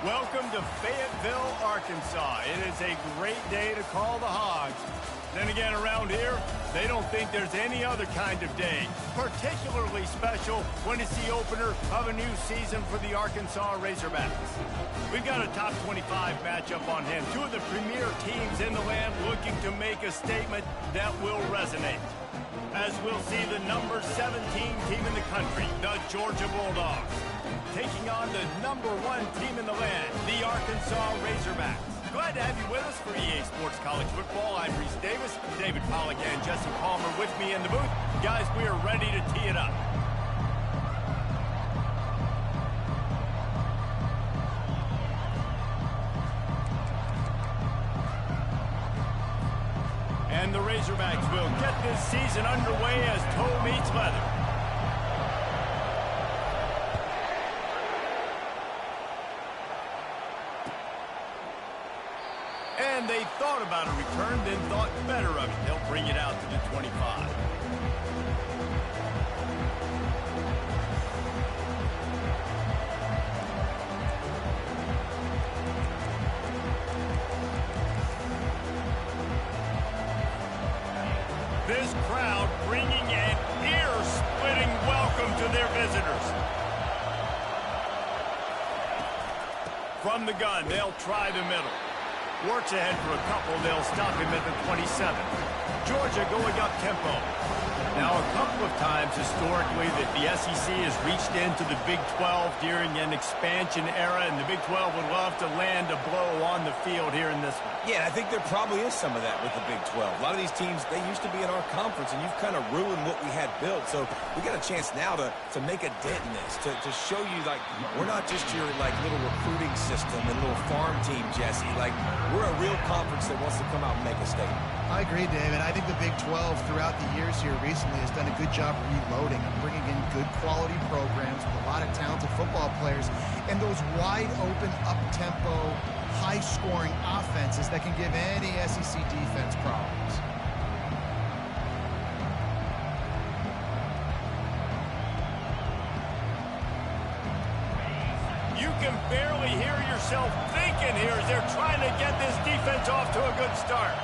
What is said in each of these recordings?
Welcome to Fayetteville, Arkansas. It is a great day to call the Hogs. Then again, around here, they don't think there's any other kind of day. Particularly special when it's the opener of a new season for the Arkansas Razorbacks. We've got a top 25 matchup on hand. Two of the premier teams in the land looking to make a statement that will resonate. As we'll see the number 17 team in the country, the Georgia Bulldogs, taking on the number 1 team in the land, the Arkansas Razorbacks. Glad to have you with us for EA Sports College Football. I'm Reese Davis, David Pollack and Jesse Palmer with me in the booth. Guys, we are ready to tee it up. And the Razorbacks will get this season underway as toe meets leather. And they thought about a return, then thought better of it. They'll bring it out to the 25. This crowd bringing an ear-splitting welcome to their visitors. From the gun, they'll try the middle. Works ahead for a couple. They'll stop him at the 27. Georgia going up tempo. Now, a couple of times historically that the SEC has reached into the Big 12 during an expansion era, and the Big 12 would love to land a blow on the field here in this one. Yeah, I think there probably is some of that with the Big 12. A lot of these teams, they used to be in our conference, and you've kind of ruined what we had built. So we got a chance now to make a dent in this, to show you, like, we're not just your, like, little recruiting system and little farm team, Jesse. Like, we're a real conference that wants to come out and make a statement. I agree, David. I think the Big 12 throughout the years here recently has done a good job reloading and bringing in good quality programs with a lot of talented football players and those wide open, up-tempo, high-scoring offenses that can give any SEC defense problems. You can barely hear yourself thinking here as they're trying to get this defense off to a good start.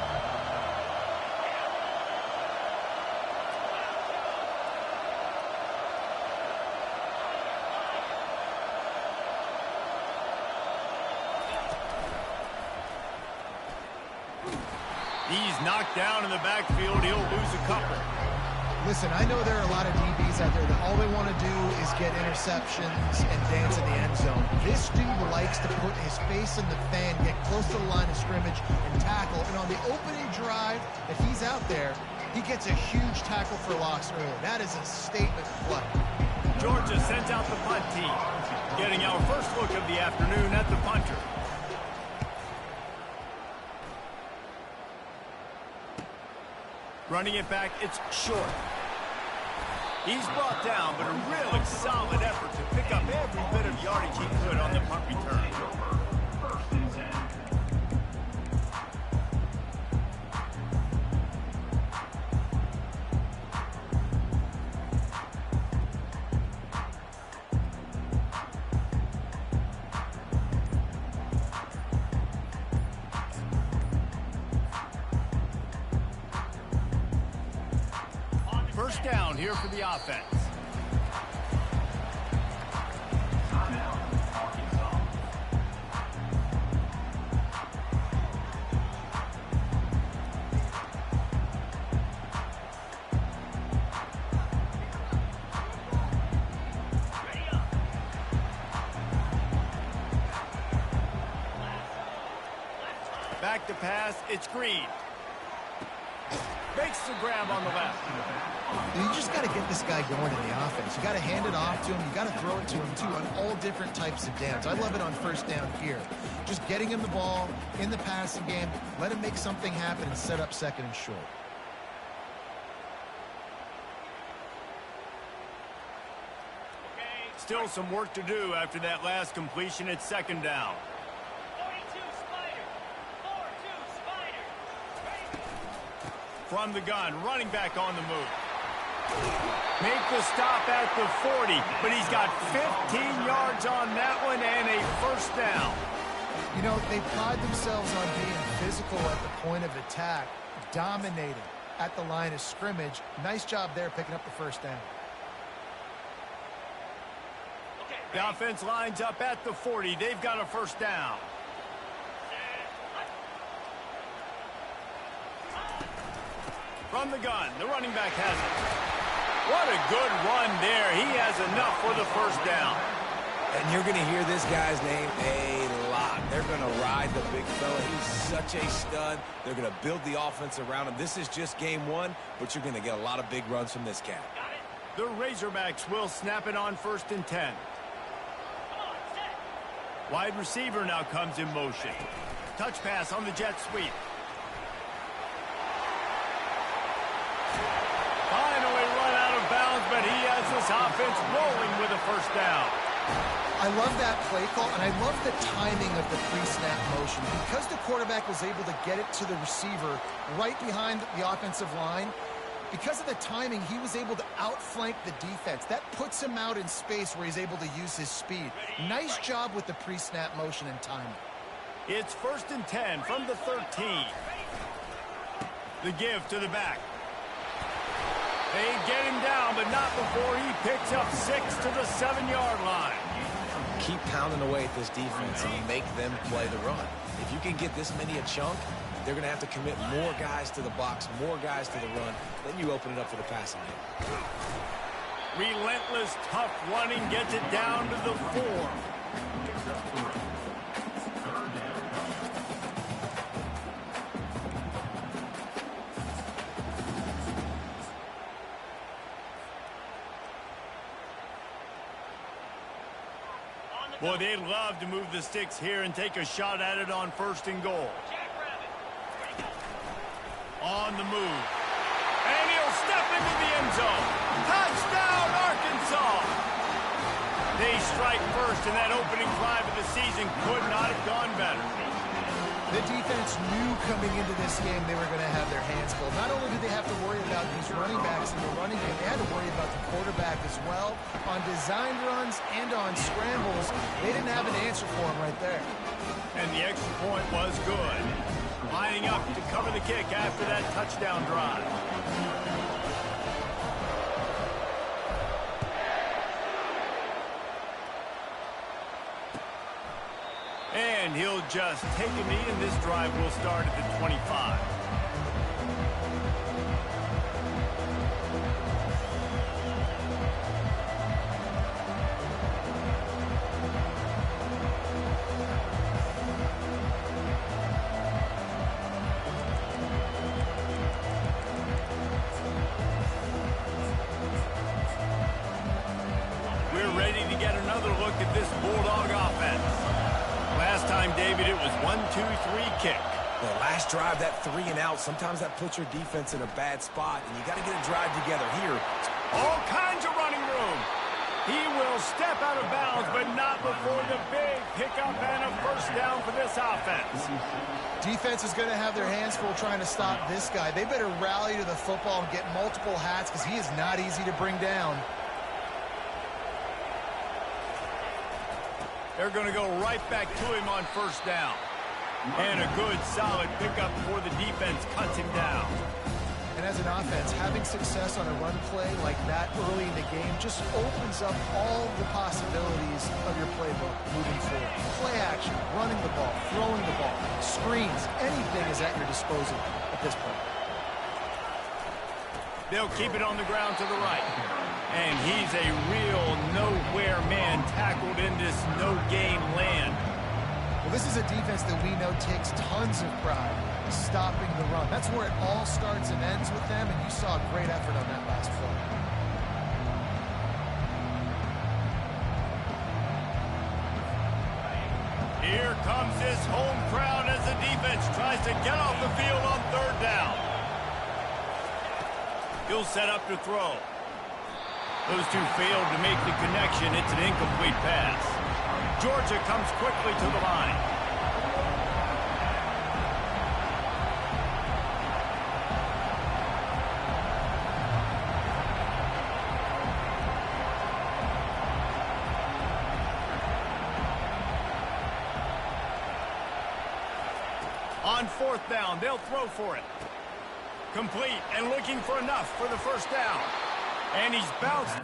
He's knocked down in the backfield. He'll lose a couple. Listen, I know there are a lot of DBs out there that all they want to do is get interceptions and dance in the end zone. This dude likes to put his face in the fan, get close to the line of scrimmage, and tackle. And on the opening drive that he's out there, he gets a huge tackle for loss early. That is a statement play. Georgia sends out the punt team, getting our first look of the afternoon at the punter. Running it back, it's short. He's brought down, but a really solid effort to pick up every bit of yardage he could on the punt return. First down here for the offense. Back to pass, it's Green. Makes the grab on the left. You just got to get this guy going in the offense. You got to hand it off to him. You got to throw it to him, too, on all different types of downs. I love it on first down here. Just getting him the ball in the passing game, let him make something happen and set up second and short. Still some work to do after that last completion at second down. From the gun, running back on the move. Make the stop at the 40, but he's got 15 yards on that one and a first down. You know, they pride themselves on being physical at the point of attack, dominating at the line of scrimmage. Nice job there picking up the first down. The offense lines up at the 40. They've got a first down. From the gun, the running back has it. What a good run there. He has enough for the first down. And you're going to hear this guy's name a lot. They're going to ride the big fella. He's such a stud. They're going to build the offense around him. This is just game one, but you're going to get a lot of big runs from this cat. The Razorbacks will snap it on 1st and 10. Wide receiver now comes in motion. Touch pass on the jet sweep. Finally run out of bounds, but he has this offense rolling with a first down. I love that play call, and I love the timing of the pre-snap motion. Because the quarterback was able to get it to the receiver right behind the offensive line, because of the timing, he was able to outflank the defense. That puts him out in space where he's able to use his speed. Nice job with the pre-snap motion and timing. It's 1st and 10 from the 13. The give to the back. They get him down, but not before he picks up 6 to the 7-yard line. Keep pounding away at this defense and make them play the run. If you can get this many a chunk, they're going to have to commit more guys to the box, more guys to the run. Then you open it up for the passing game. Relentless, tough running gets it down to the 4. Boy, they'd love to move the sticks here and take a shot at it on 1st and goal. On the move. And he'll step into the end zone. Touchdown, Arkansas! They strike first, and that opening drive of the season could not have gone better. The defense knew coming into this game they were going to have their hands full. Not only did they have to worry about these running backs in the running game, they had to worry about the quarterback as well. On design runs and on scrambles, they didn't have an answer for him right there. And the extra point was good. Lining up to cover the kick after that touchdown drive. And he'll just take a knee, and this drive will start at the 25. We're ready to get another look at this Bulldog offense. Last time, David, it was 1-2-3 kick. The last drive, that 3 and out, sometimes that puts your defense in a bad spot, and you got to get a drive together here. All kinds of running room. He will step out of bounds, but not before the big pickup and a first down for this offense. Defense is going to have their hands full trying to stop this guy. They better rally to the football and get multiple hats because he is not easy to bring down. They're going to go right back to him on first down. And a good, solid pickup before the defense cuts him down. And as an offense, having success on a run play like that early in the game just opens up all the possibilities of your playbook moving forward. Play action, running the ball, throwing the ball, screens, anything is at your disposal at this point. They'll keep it on the ground to the right. And he's a real nowhere man tackled in this no-game land. Well, this is a defense that we know takes tons of pride stopping the run. That's where it all starts and ends with them, and you saw a great effort on that last play. Here comes this home crowd as the defense tries to get off the field on third down. He'll set up to throw. Those two failed to make the connection. It's an incomplete pass. Georgia comes quickly to the line. On fourth down, they'll throw for it. Complete and looking for enough for the first down. And he's bounced.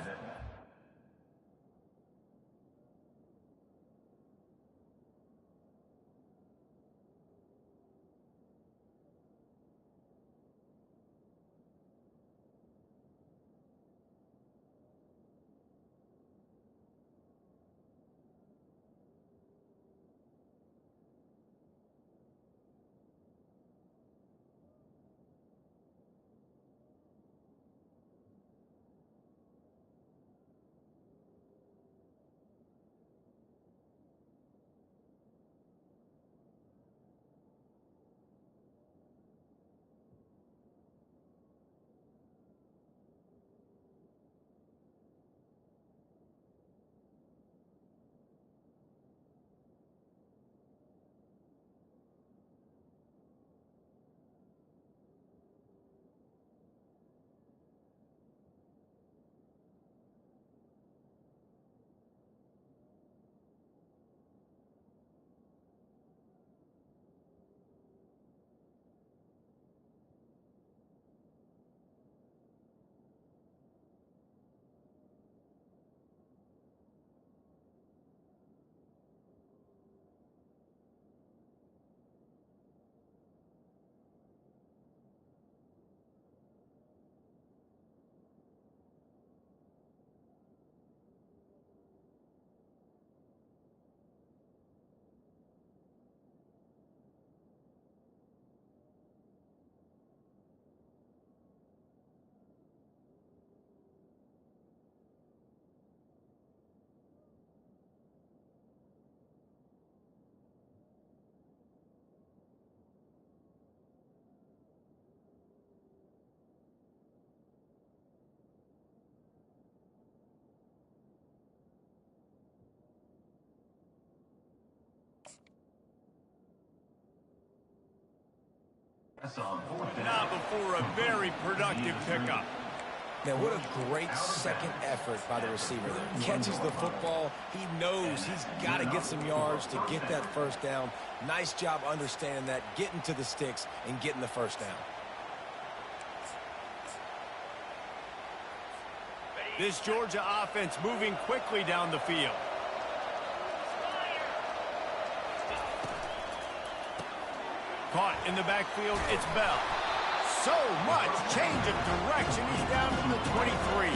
Not before a very productive pickup. Man, what a great second effort by the receiver there. Catches the football. He knows he's got to get some yards to get that first down. Nice job understanding that, getting to the sticks and getting the first down. This Georgia offense moving quickly down the field. Caught in the backfield, it's Bell. So much change of direction. He's down to the 23.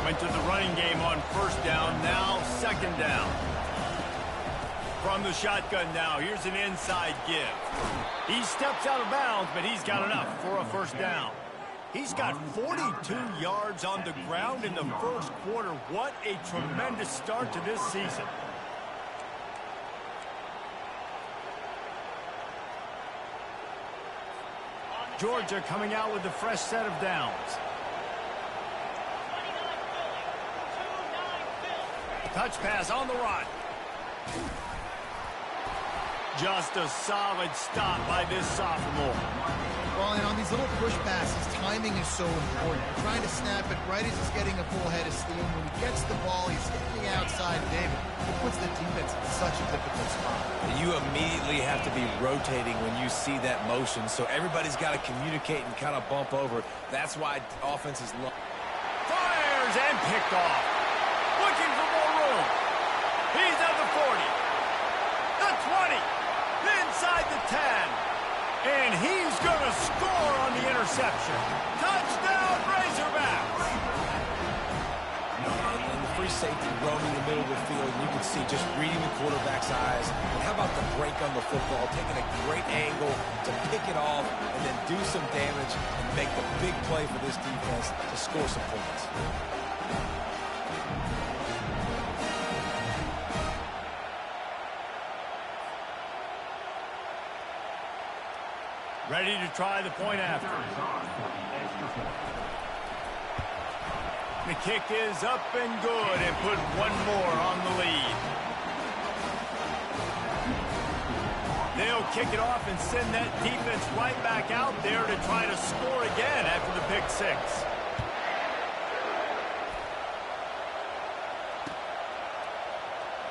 Went to the running game on first down, now second down. From the shotgun now, here's an inside give. He steps out of bounds, but he's got enough for a first down. He's got 42 yards on the ground in the first quarter. What a tremendous start to this season. Georgia coming out with a fresh set of downs. Touch pass on the run. Just a solid stop by this sophomore. Well, and on these little push passes, timing is so important. Trying to snap it right as he's getting a full head of steam. When he gets the ball, he's hitting the outside. David, it puts the defense in such a difficult spot. You immediately have to be rotating when you see that motion, so everybody's got to communicate and kind of bump over. That's why offense is low. Fires and picked off. Looking for more room. He's at the 40. The 20. Inside the 10. And he's going to score on the interception. Touchdown, Razorbacks! And the free safety roaming the middle of the field, you can see just reading the quarterback's eyes. And how about the break on the football, taking a great angle to pick it off and then do some damage and make the big play for this defense to score some points. Ready to try the point after. The kick is up and good and put one more on the lead. They'll kick it off and send that defense right back out there to try to score again after the pick six.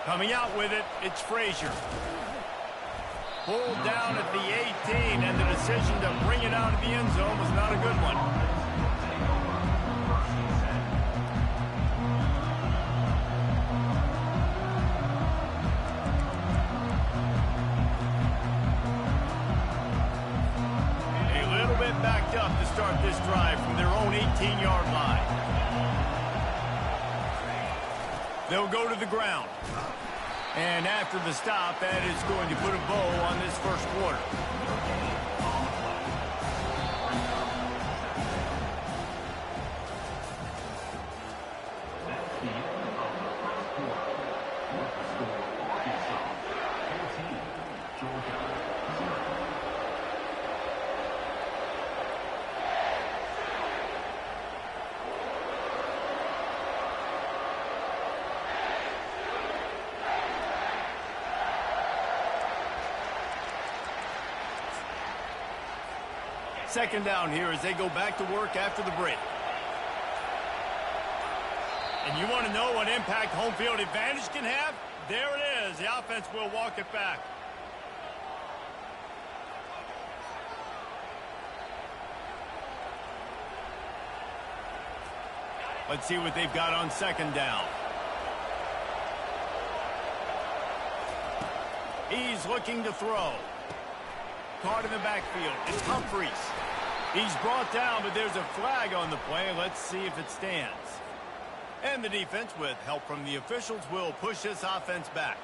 Coming out with it, it's Frazier. Pulled down at the 18, and the decision to bring it out of the end zone was not a good one. A little bit backed up to start this drive from their own 18-yard line. They'll go to the ground. And after the stop, that is going to put a bow on this first quarter. Second down here as they go back to work after the break. And you want to know what impact home field advantage can have? There it is. The offense will walk it back. Let's see what they've got on second down. He's looking to throw. Caught in the backfield. It's Humphries. He's brought down, but there's a flag on the play. Let's see if it stands. And the defense, with help from the officials, will push this offense back.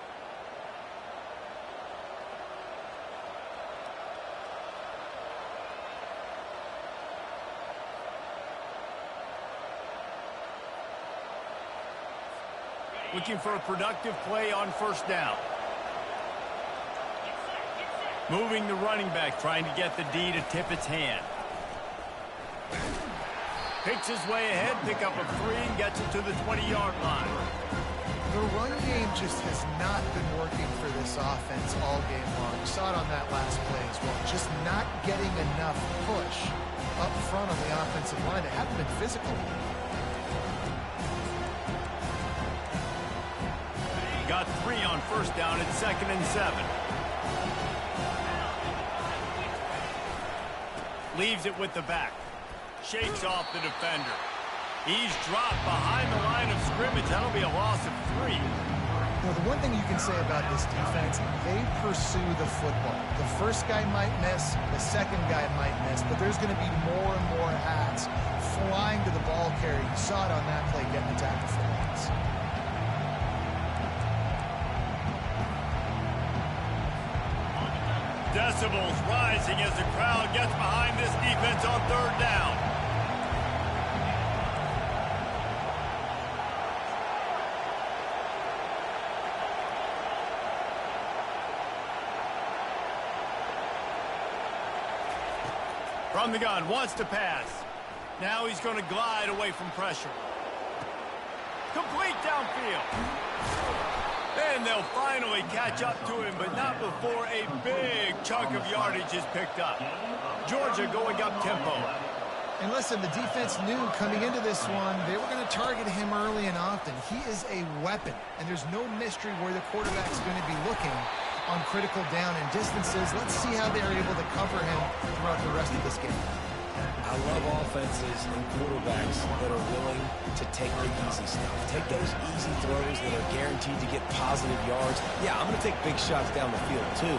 Looking for a productive play on first down. Moving the running back, trying to get the D to tip its hand. Picks his way ahead, pick up a 3, and gets it to the 20-yard line. The run game just has not been working for this offense all game long. You saw it on that last play as well. Just not getting enough push up front on the offensive line. They haven't been physical. Got 3 on first down at 2nd and 7. Leaves it with the back. Shakes off the defender. He's dropped behind the line of scrimmage. That'll be a loss of 3. Now, the one thing you can say about this defense, they pursue the football. The first guy might miss, the second guy might miss, but there's going to be more and more hats flying to the ball carrier. You saw it on that play getting the tackle for loss. Decibels rising as the crowd gets behind this defense on third down. From the gun, wants to pass. Now he's going to glide away from pressure. Complete downfield. And they'll finally catch up to him, but not before a big chunk of yardage is picked up. Georgia going up tempo. And listen, the defense knew coming into this one, they were going to target him early and often. He is a weapon, and there's no mystery where the quarterback's going to be looking on critical down and distances. Let's see how they're able to cover him throughout the rest of this game. I love offenses and quarterbacks that are willing to take the easy stuff. Take those easy throws that are guaranteed to get positive yards. Yeah, I'm going to take big shots down the field too.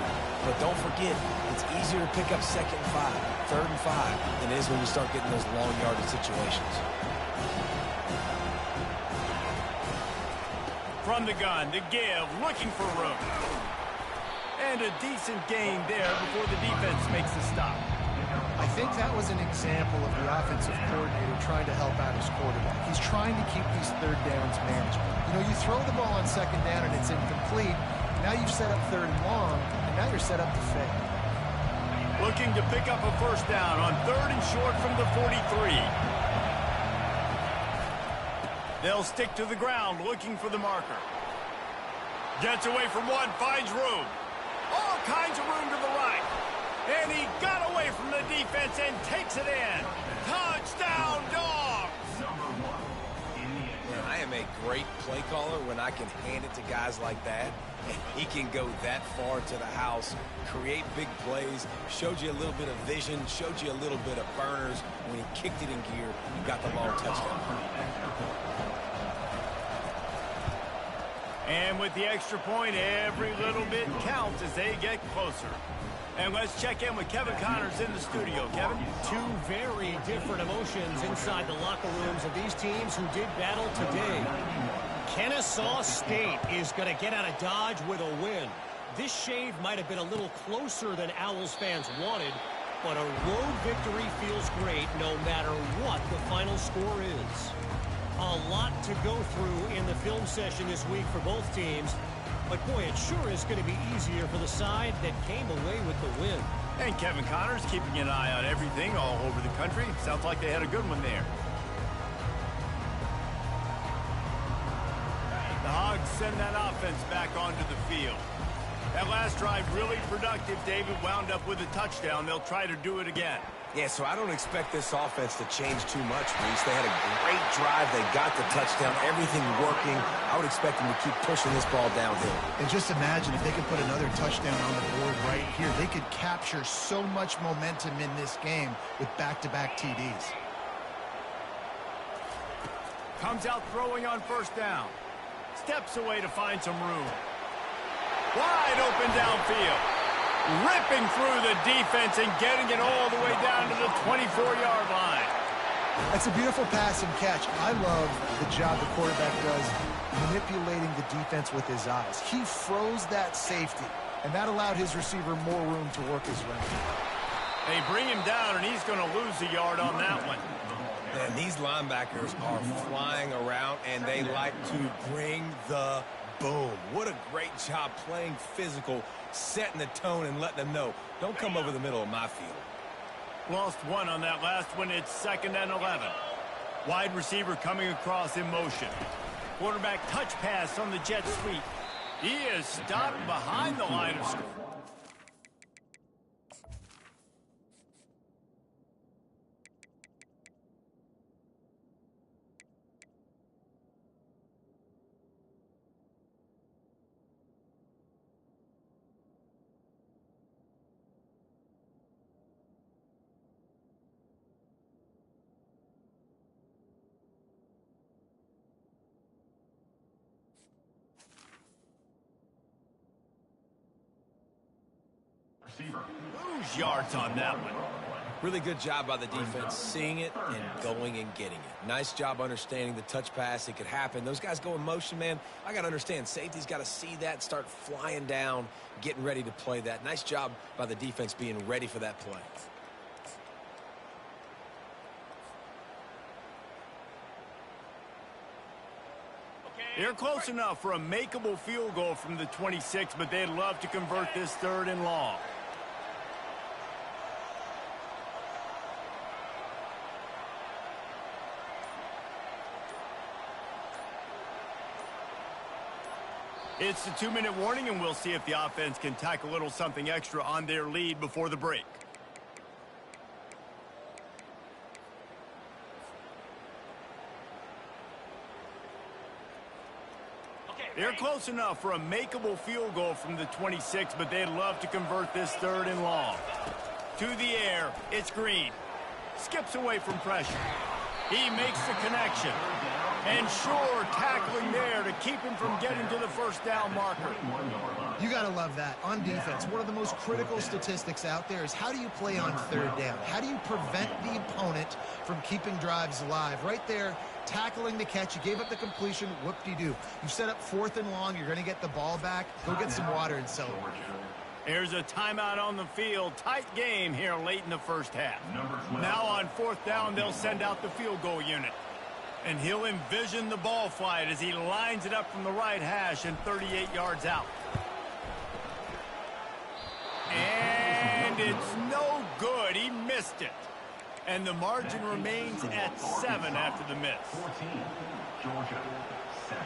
But don't forget, it's easier to pick up 2nd and 5, 3rd and 5 than it is when you start getting those long yardage situations. From the gun, the give, looking for room. And a decent gain there before the defense makes the stop. I think that was an example of the offensive coordinator trying to help out his quarterback. He's trying to keep these third downs manageable. You know, you throw the ball on second down and it's incomplete. Now you've set up 3rd and long, and now you're set up to fail. Looking to pick up a first down on 3rd and short from the 43. They'll stick to the ground looking for the marker. Gets away from one, finds room. All kinds of room to the right. And he got away from the defense and takes it in. Touchdown, Dogs! Man, I am a great play caller when I can hand it to guys like that. And he can go that far to the house, create big plays, showed you a little bit of vision, showed you a little bit of burners. When he kicked it in gear, you got the long touchdown. And with the extra point, every little bit counts as they get closer. And let's check in with Kevin Connors in the studio. Kevin? Two very different emotions inside the locker rooms of these teams who did battle today. Kennesaw State is going to get out of Dodge with a win. This shave might have been a little closer than Owls fans wanted, but a road victory feels great no matter what the final score is. A lot to go through in the film session this week for both teams, but boy, it sure is going to be easier for the side that came away with the win. And Kevin Connors keeping an eye on everything all over the country. Sounds like they had a good one there. The Hogs send that offense back onto the field. That last drive really productive. David wound up with a touchdown. They'll try to do it again. Yeah, so I don't expect this offense to change too much, Reese. They had a great drive. They got the touchdown. Everything working. I would expect them to keep pushing this ball downhill. And just imagine if they could put another touchdown on the board right here. They could capture so much momentum in this game with back-to-back TDs. Comes out throwing on first down. Steps away to find some room. Wide open downfield. Ripping through the defense and getting it all the way down to the 24-yard line. That's a beautiful pass and catch. I love the job the quarterback does manipulating the defense with his eyes. He froze that safety, and that allowed his receiver more room to work his route. They bring him down, and he's going to lose a yard on that one. And these linebackers are flying around, and they like to bring the boom. What a great job playing physical, setting the tone and letting them know, don't come over the middle of my field. Lost one on that last one. It's 2nd and 11. Wide receiver coming across in motion. Quarterback touch pass on the jet sweep. He is stopped behind the line of scrimmage. Lose yards on that one. Really good job by the defense, seeing it and going and getting it. Nice job understanding the touch pass. It could happen. Those guys go in motion, man. I got to understand, safety's got to see that, start flying down, getting ready to play that. Nice job by the defense being ready for that play. They're close enough for a makeable field goal from the 26, but they'd love to convert this 3rd and long. It's the 2-minute warning, and we'll see if the offense can tack a little something extra on their lead before the break. They're close enough for a makeable field goal from the 26, but they'd love to convert this 3rd and long. To the air, it's Green. Skips away from pressure. He makes the connection. And sure, tackling there to keep him from getting to the first down marker. You got to love that. On defense, one of the most critical statistics out there is how do you play on 3rd down? How do you prevent the opponent from keeping drives alive? Right there, tackling the catch. You gave up the completion. Whoop-de-doo. You set up 4th and long. You're going to get the ball back. Go get some water and celebrate. There's a timeout on the field. Tight game here late in the first half. Now on 4th down, they'll send out the field goal unit. And he'll envision the ball flight as he lines it up from the right hash and 38 yards out. And it's no good. He missed it. And the margin remains at 7 after the miss. 14, Georgia, 7.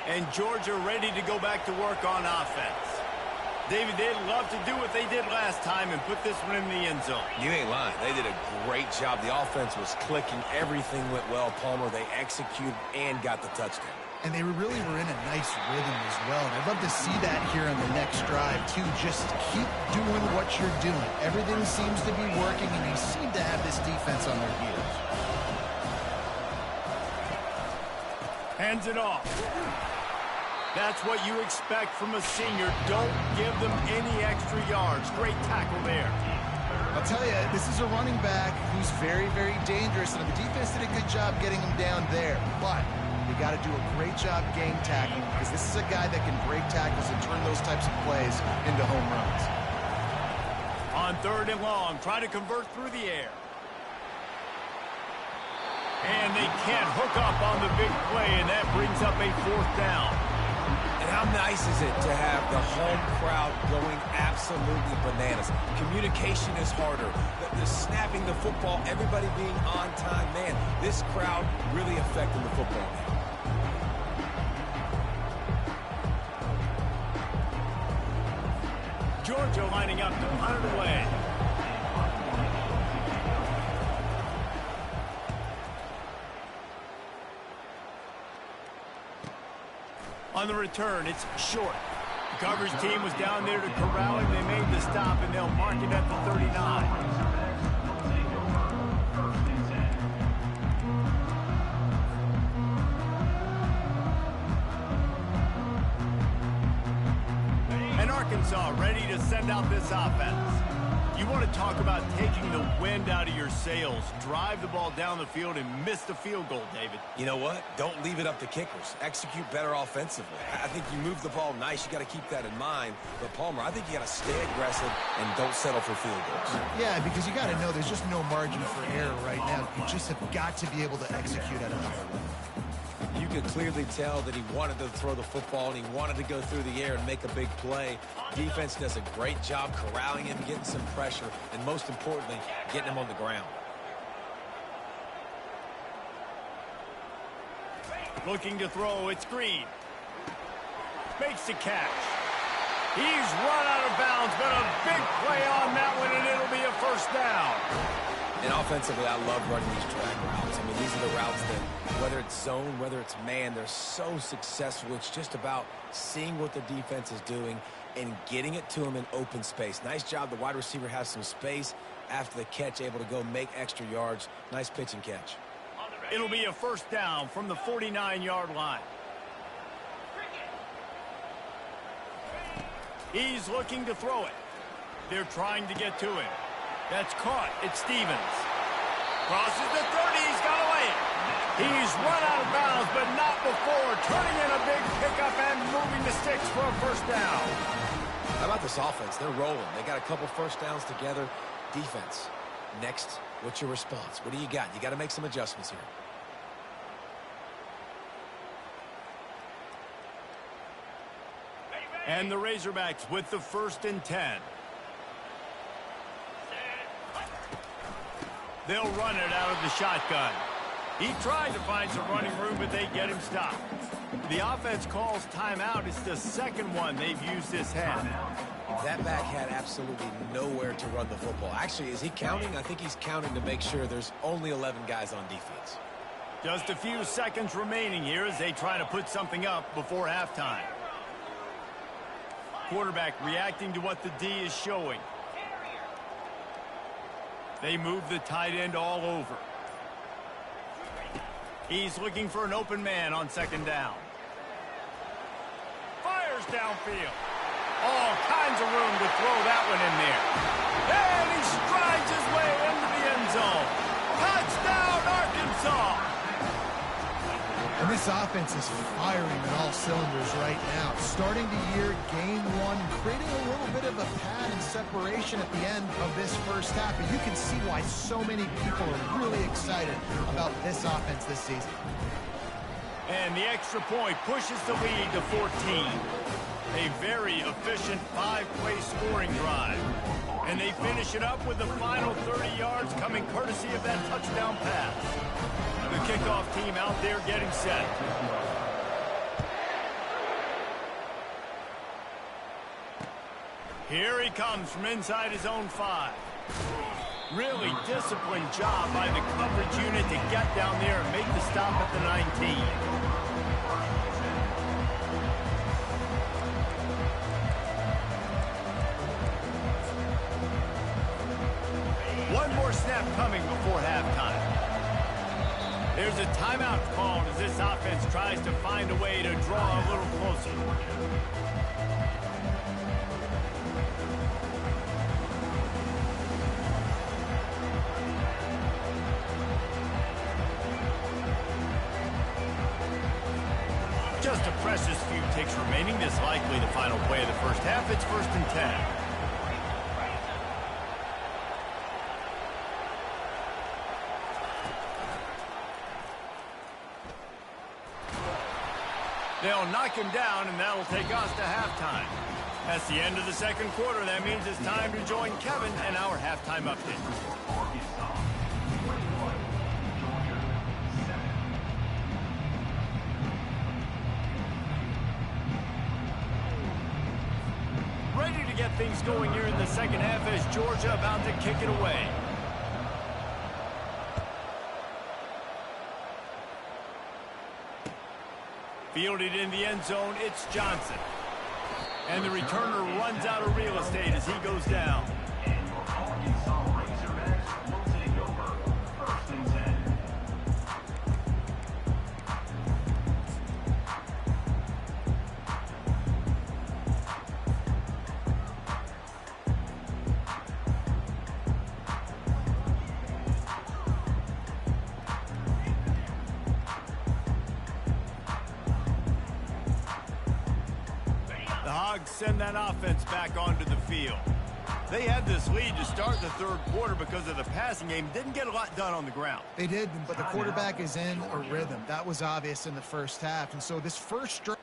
And Georgia ready to go back to work on offense. David, they'd love to do what they did last time and put this one in the end zone. You ain't lying. They did a great job. The offense was clicking. Everything went well, Palmer. They executed and got the touchdown. And they really were in a nice rhythm as well. And I'd love to see that here on the next drive, too. Just keep doing what you're doing. Everything seems to be working, and they seem to have this defense on their heels. Hands it off. That's what you expect from a senior. Don't give them any extra yards. Great tackle there. I'll tell you, this is a running back who's very, very dangerous, and the defense did a good job getting him down there. But you got to do a great job game tackling, because this is a guy that can break tackles and turn those types of plays into home runs. On 3rd and long, try to convert through the air. And they can't hook up on the big play, and that brings up a 4th down. And how nice is it to have the home crowd going absolutely bananas? Communication is harder. The snapping the football, everybody being on time. Man, this crowd really affecting the football game. Georgia lining up to punt it away. On the return, it's short. The coverage team was down there to corral him. They made the stop, and they'll mark it at the 39. And Arkansas ready to send out this offense. You want to talk about taking the wind out of your sails. Drive the ball down the field and miss the field goal, David. You know what? Don't leave it up to kickers. Execute better offensively. I think you move the ball nice. You got to keep that in mind. But, Palmer, I think you got to stay aggressive and don't settle for field goals. Yeah, because you got to know there's just no margin for error right now. You just have got to be able to execute at a higher level. You could clearly tell that he wanted to throw the football and he wanted to go through the air and make a big play. Defense does a great job corralling him, getting some pressure, and most importantly, getting him on the ground. Looking to throw, it's Green. Makes the catch. He's run out of bounds, but a big play on that one, and it'll be a 1st down. And offensively, I love running these drag routes. I mean, these are the routes that, whether it's zone, whether it's man, they're so successful. It's just about seeing what the defense is doing and getting it to them in open space. Nice job. The wide receiver has some space after the catch, able to go make extra yards. Nice pitch and catch. It'll be a 1st down from the 49-yard line. He's looking to throw it. They're trying to get to him. That's caught. It's Stevens. Crosses the 30. He's got away. He's run out of bounds, but not before. Turning in a big pickup and moving the sticks for a 1st down. How about this offense? They're rolling. They got a couple 1st downs together. Defense. Next, what's your response? What do you got? You got to make some adjustments here. And the Razorbacks with the 1st and 10. They'll run it out of the shotgun. He tried to find some running room, but they get him stopped. The offense calls timeout. It's the 2nd one they've used this half. That back had absolutely nowhere to run the football. Actually, is he counting? I think he's counting to make sure there's only 11 guys on defense. Just a few seconds remaining here as they try to put something up before halftime. Quarterback reacting to what the D is showing. They move the tight end all over. He's looking for an open man on 2nd down. Fires downfield. All kinds of room to throw that one in there. And he strides his way into the end zone. Touchdown, Arkansas! And this offense is firing on all cylinders right now. Starting the year, game 1, creating a little bit of a pad and separation at the end of this 1st half. And you can see why so many people are really excited about this offense this season. And the extra point pushes the lead to 14. A very efficient 5-play scoring drive. And they finish it up with the final 30 yards coming courtesy of that touchdown pass. The kickoff team out there getting set. Here he comes from inside his own 5. Really disciplined job by the coverage unit to get down there and make the stop at the 19. One more snap coming before halftime. There's a timeout called as this offense tries to find a way to draw a little closer. Just a precious few ticks remaining. This likely the final play of the first half. It's 1st and 10. They'll knock him down, and that'll take us to halftime. That's the end of the second quarter. That means it's time to join Kevin and our halftime update. Ready to get things going here in the second half as Georgia about to kick it away. Fielded in the end zone, it's Johnson. And the returner runs out of real estate as he goes down. The Hogs send that offense back onto the field. They had this lead to start the third quarter because of the passing game. Didn't get a lot done on the ground. They did, but the quarterback is in a rhythm. That was obvious in the first half. And so this first drive.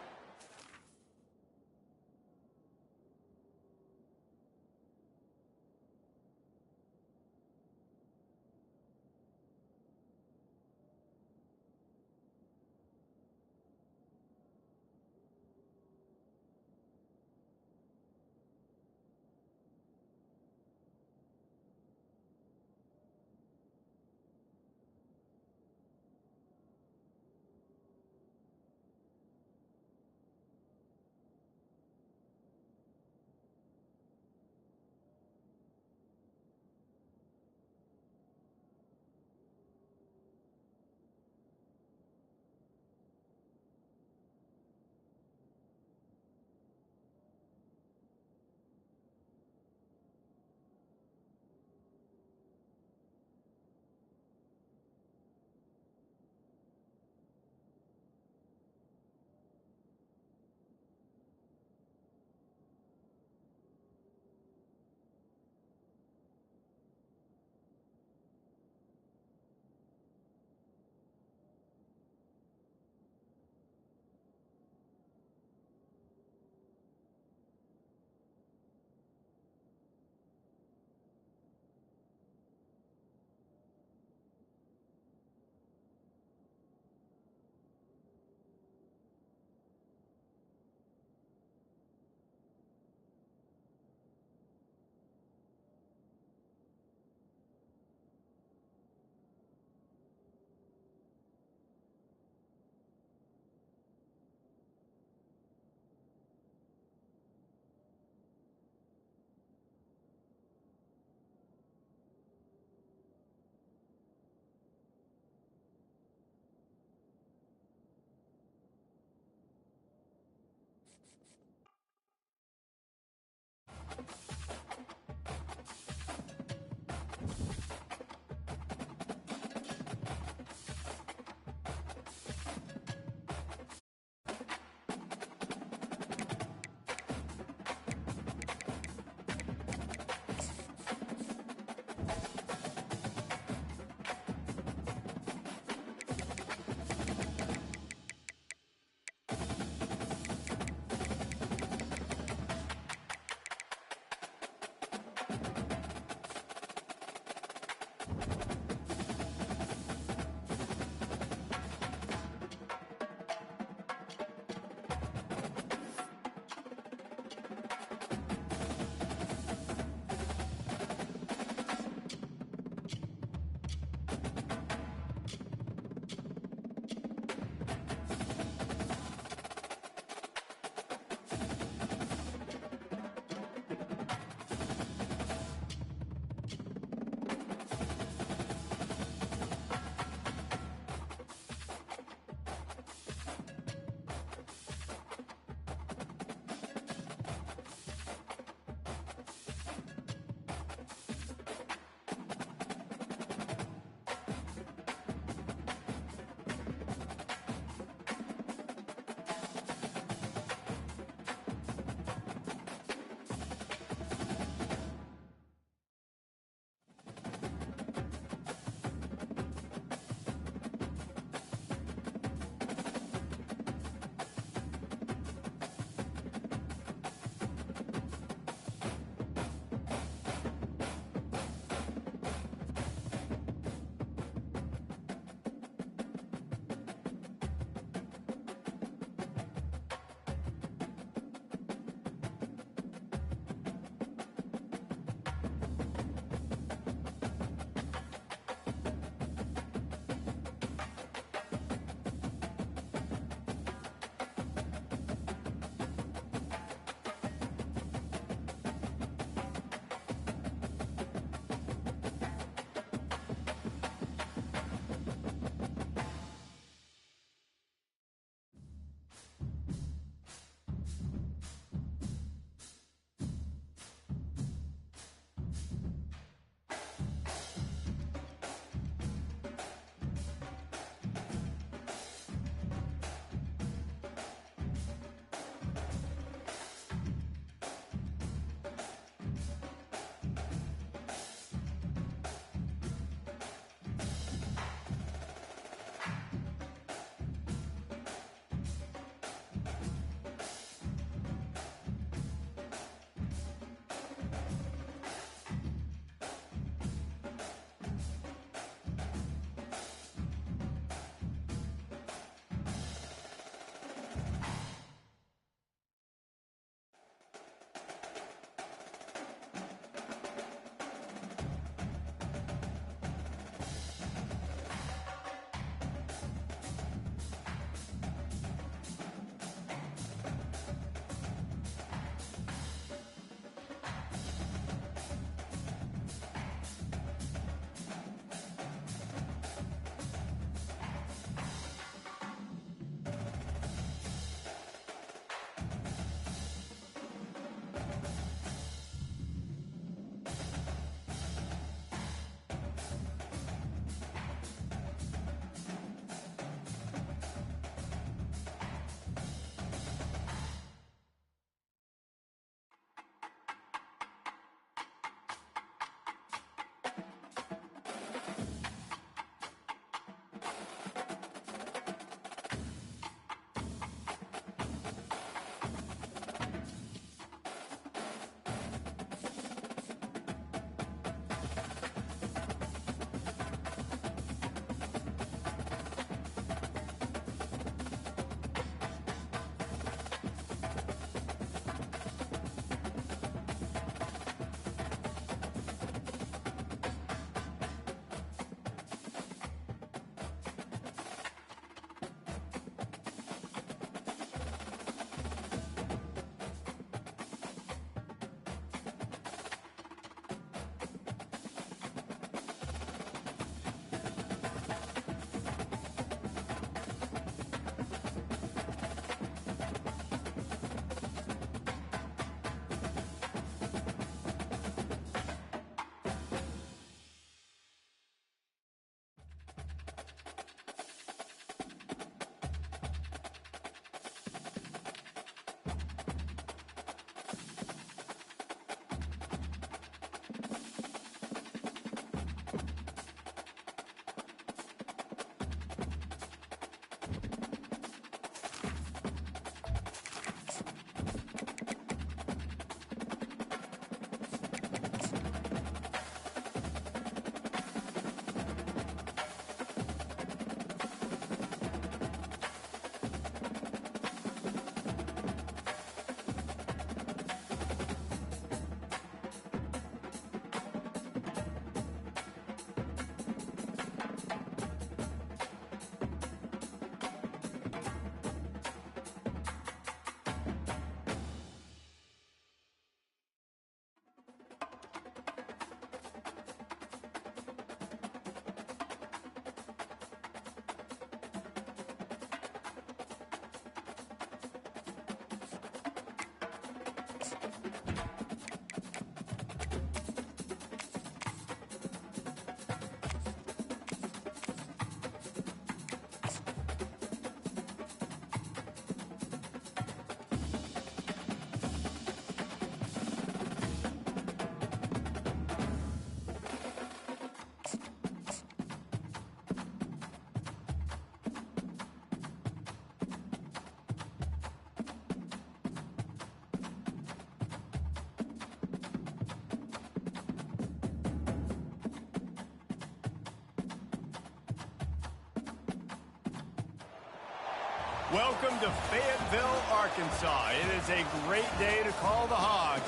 Welcome to Fayetteville, Arkansas. It is a great day to call the Hogs.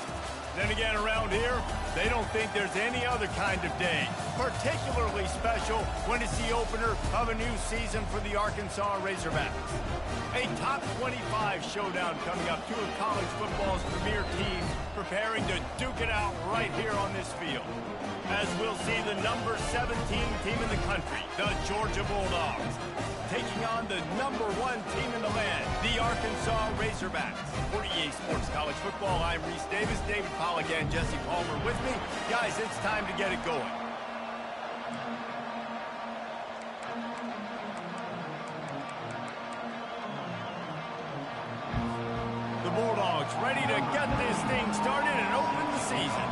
Then again, around here, they don't think there's any other kind of day. Particularly special when it's the opener of a new season for the Arkansas Razorbacks. A top 25 showdown coming up. Two of college football's premier teams preparing to duke it out right here on this field. As we'll see the number 17 team in the country, the Georgia Bulldogs, taking on the number 1 team in the land, the Arkansas Razorbacks. For EA Sports College Football, I'm Reese Davis, David Pollack, and Jesse Palmer with me. Guys, it's time to get it going. The Bulldogs ready to get this thing started and open the season.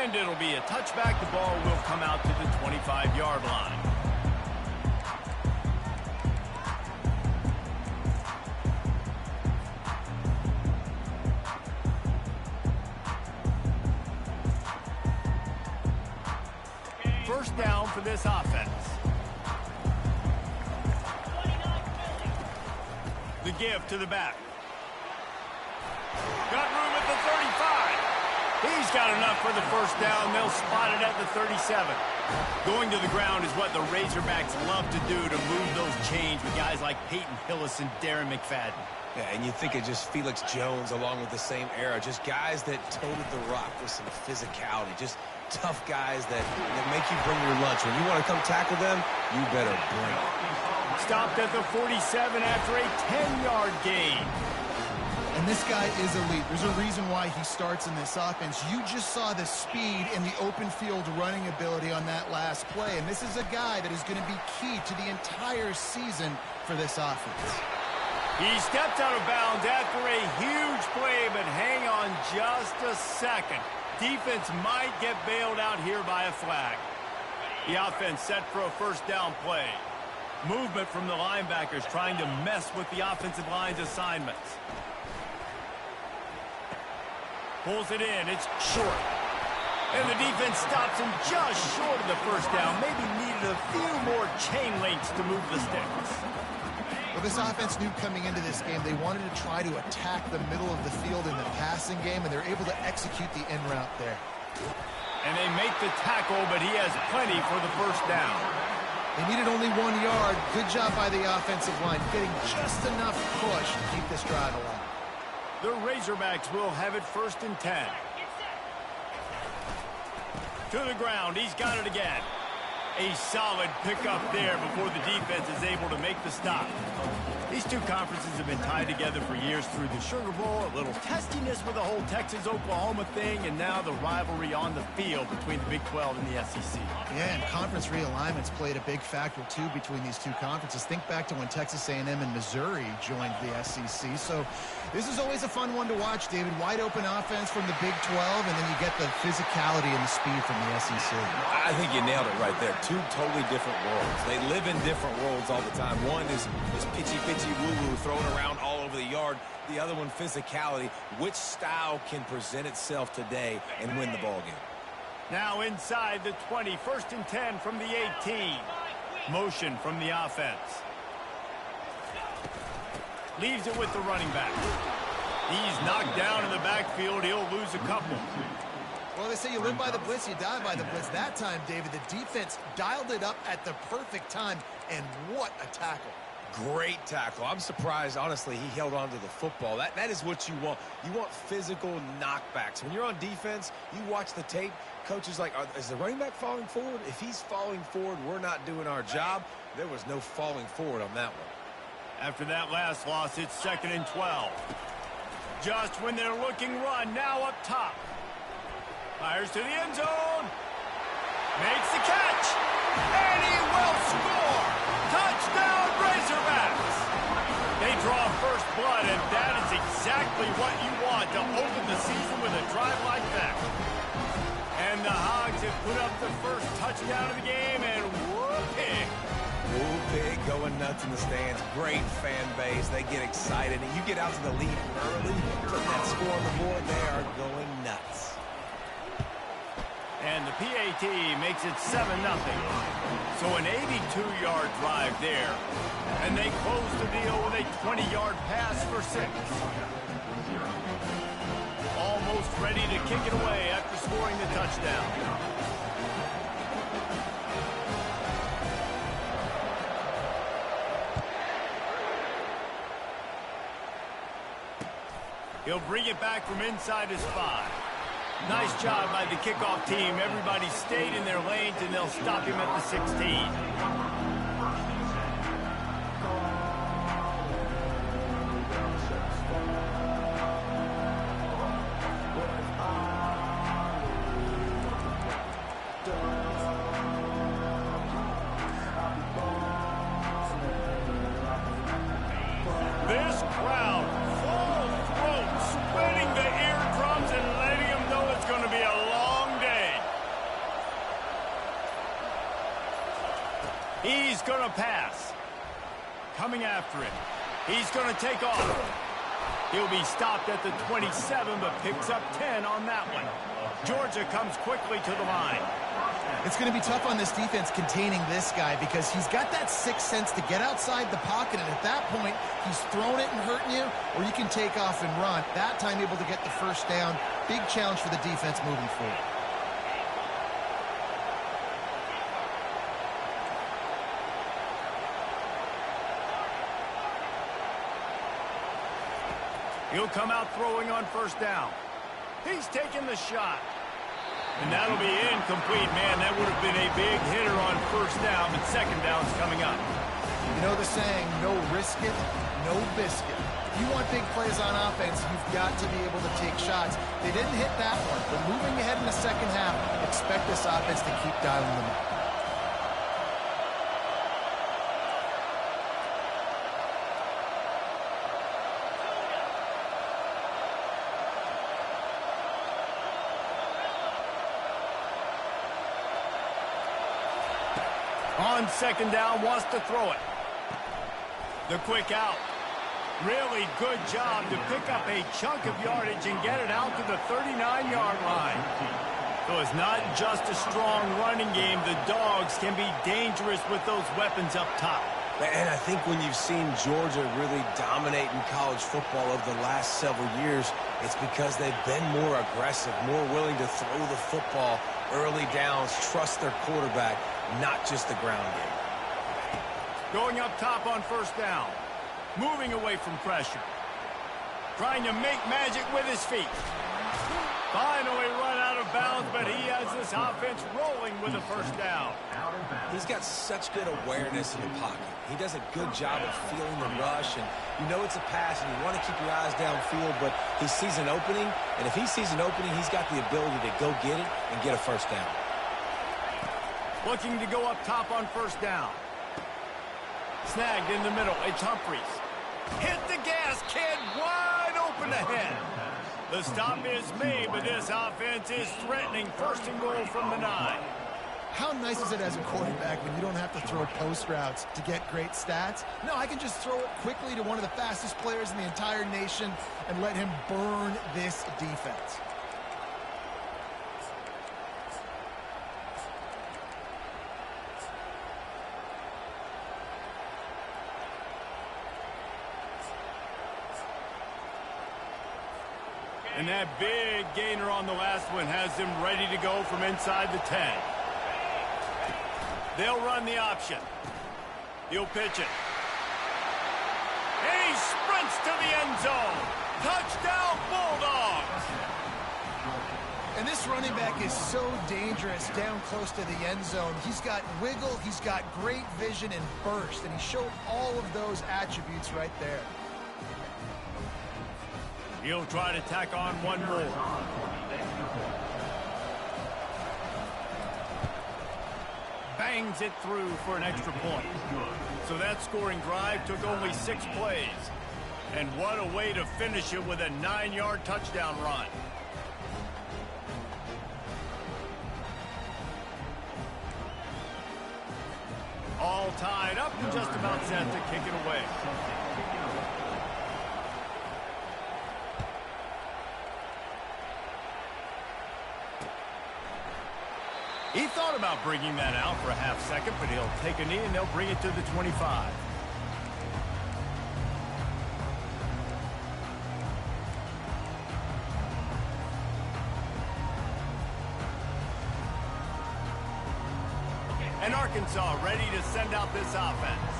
And it'll be a touchback. The ball will come out to the 25-yard line. First down for this offense. The give to the back. Got room at the 35. He's got enough for the first down. They'll spot it at the 37. Going to the ground is what the Razorbacks love to do to move those chains with guys like Peyton Hillis and Darren McFadden. Yeah, and you think of just Felix Jones along with the same era. Just guys that toted the rock with some physicality. Just tough guys that make you bring your lunch. When you want to come tackle them, you better bring it. Stopped at the 47 after a 10-yard gain. And this guy is elite. There's a reason why he starts in this offense. You just saw the speed and the open field running ability on that last play. And this is a guy that is going to be key to the entire season for this offense. He stepped out of bounds after a huge play, but hang on just a second. Defense might get bailed out here by a flag. The offense set for a first down play. Movement from the linebackers trying to mess with the offensive line's assignments. Pulls it in. It's short. And the defense stops him just short of the first down. Maybe needed a few more chain links to move the sticks. Well, this offense knew coming into this game they wanted to try to attack the middle of the field in the passing game, and they're able to execute the in route there. And they make the tackle, but he has plenty for the first down. They needed only 1 yard. Good job by the offensive line, getting just enough push to keep this drive alive. The Razorbacks will have it 1st and 10. To the ground. He's got it again. A solid pickup there before the defense is able to make the stop. These two conferences have been tied together for years through the Sugar Bowl, a little testiness with the whole Texas-Oklahoma thing, and now the rivalry on the field between the Big 12 and the SEC. Yeah, and conference realignments played a big factor, too, between these two conferences. Think back to when Texas A&M and Missouri joined the SEC. So this is always a fun one to watch, David. Wide open offense from the Big 12, and then you get the physicality and the speed from the SEC. I think you nailed it right there. Two totally different worlds. They live in different worlds all the time. One is pitchy woo-woo thrown around all over the yard. The other one, physicality. Which style can present itself today and win the ball game? Now inside the 20, 1st and 10 from the 18. Motion from the offense. Leaves it with the running back. He's knocked down in the backfield. He'll lose a couple. Well, they say you live by the blitz, you die by the blitz. That time, David, the defense dialed it up at the perfect time, and what a tackle. Great tackle. I'm surprised, honestly, he held on to the football. That is what you want. You want physical knockbacks. When you're on defense, you watch the tape, coach is like, is the running back falling forward? If he's falling forward, we're not doing our job. There was no falling forward on that one. After that last loss, it's 2nd and 12. Just when they're looking run, now up top. Fires to the end zone. Makes the catch. And he will score. Touchdown, Razorbacks. They draw first blood, and that is exactly what you want to open the season with a drive like that. And the Hogs have put up the first touchdown of the game, and whoop-pig. Whoop-pig going nuts in the stands. Great fan base. They get excited. And you get out to the lead early, put that score on the board, they are going nuts. And PAT makes it 7-0. So an 82-yard drive there. And they close the deal with a 20-yard pass for 6. Almost ready to kick it away after scoring the touchdown. He'll bring it back from inside his 5. Nice job by the kickoff team. Everybody stayed in their lanes, and they'll stop him at the 16. This crowd, full throat, splitting the eardrums and letting them know it's going to be a long day. He's going to pass. Coming after it. He's going to take off. He'll be stopped at the 27, but picks up 10 on that one. Georgia comes quickly to the line. It's going to be tough on this defense containing this guy because he's got that sixth sense to get outside the pocket, and at that point, he's throwing it and hurting you, or you can take off and run. That time able to get the first down. Big challenge for the defense moving forward. He'll come out throwing on first down. He's taking the shot. And that'll be incomplete. Man, that would have been a big hitter on first down, but second down's coming up. You know the saying, no risk it, no biscuit. If you want big plays on offense, you've got to be able to take shots. They didn't hit that one, but moving ahead in the second half, expect this offense to keep dialing them up. On second down, wants to throw it. The quick out. Really good job to pick up a chunk of yardage and get it out to the 39-yard line. So it's not just a strong running game. The Dogs can be dangerous with those weapons up top. And I think when you've seen Georgia really dominate in college football over the last several years, it's because they've been more aggressive, more willing to throw the football early downs, trust their quarterback, not just the ground game. Going up top on first down. Moving away from pressure. Trying to make magic with his feet. Finally run out of bounds, but he has this offense rolling with a first down. He's got such good awareness in the pocket. He does a good job of feeling the rush, and you know it's a pass, and you want to keep your eyes downfield, but he sees an opening, and if he sees an opening, he's got the ability to go get it and get a first down. Looking to go up top on first down. Snagged in the middle. It's Humphries. Hit the gas, kid. Wide open ahead. The stop is made, but this offense is threatening. First and goal from the 9. How nice is it as a quarterback when you don't have to throw post routes to get great stats? No, I can just throw it quickly to one of the fastest players in the entire nation and let him burn this defense. And that big gainer on the last one has him ready to go from inside the 10. They'll run the option. He'll pitch it. And he sprints to the end zone. Touchdown, Bulldogs! And this running back is so dangerous down close to the end zone. He's got wiggle, he's got great vision and burst, and he showed all of those attributes right there. He'll try to tack on one more. Bangs it through for an extra point. So that scoring drive took only 6 plays. And what a way to finish it with a 9-yard touchdown run. All tied up and just about set to kick it away. He thought about bringing that out for a half second, but he'll take a knee and they'll bring it to the 25. And Arkansas ready to send out this offense.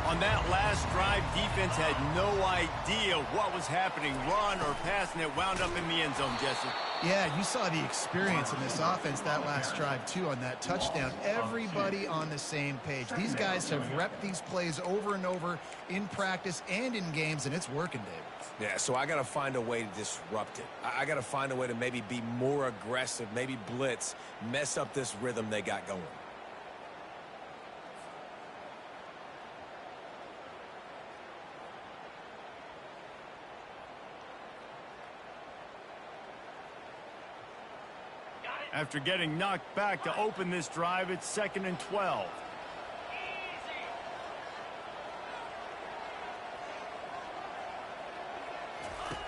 On that last drive, defense had no idea what was happening. Run or pass, and it wound up in the end zone, Jesse. Yeah, you saw the experience in this offense that last drive, too, on that touchdown. Everybody on the same page. These guys have repped these plays over and over in practice and in games, and it's working, David. Yeah, so I got to find a way to disrupt it. I got to find a way to maybe be more aggressive, maybe blitz, mess up this rhythm they got going. After getting knocked back to open this drive, it's 2nd and 12.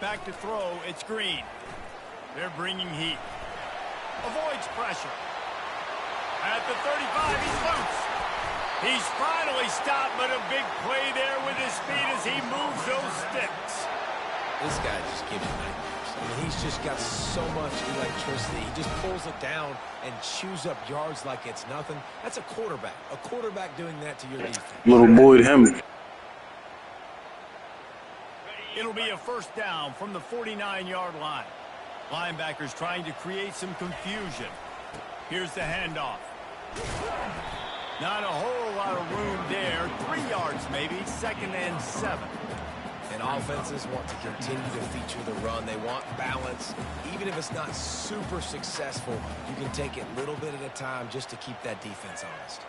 Back to throw, it's Green. They're bringing heat. Avoids pressure. At the 35, he's loose. He's finally stopped, but a big play there with his speed as he moves those sticks. This guy just gives you nightmares. I mean, he's just got so much electricity. He just pulls it down and chews up yards like it's nothing. That's a quarterback. A quarterback doing that to your defense. Little boy to him. It'll be a first down from the 49-yard line. Linebackers trying to create some confusion. Here's the handoff. Not a whole lot of room there. 3 yards maybe. 2nd and 7. And offenses want to continue to feature the run. They want balance. Even if it's not super successful, you can take it a little bit at a time just to keep that defense honest.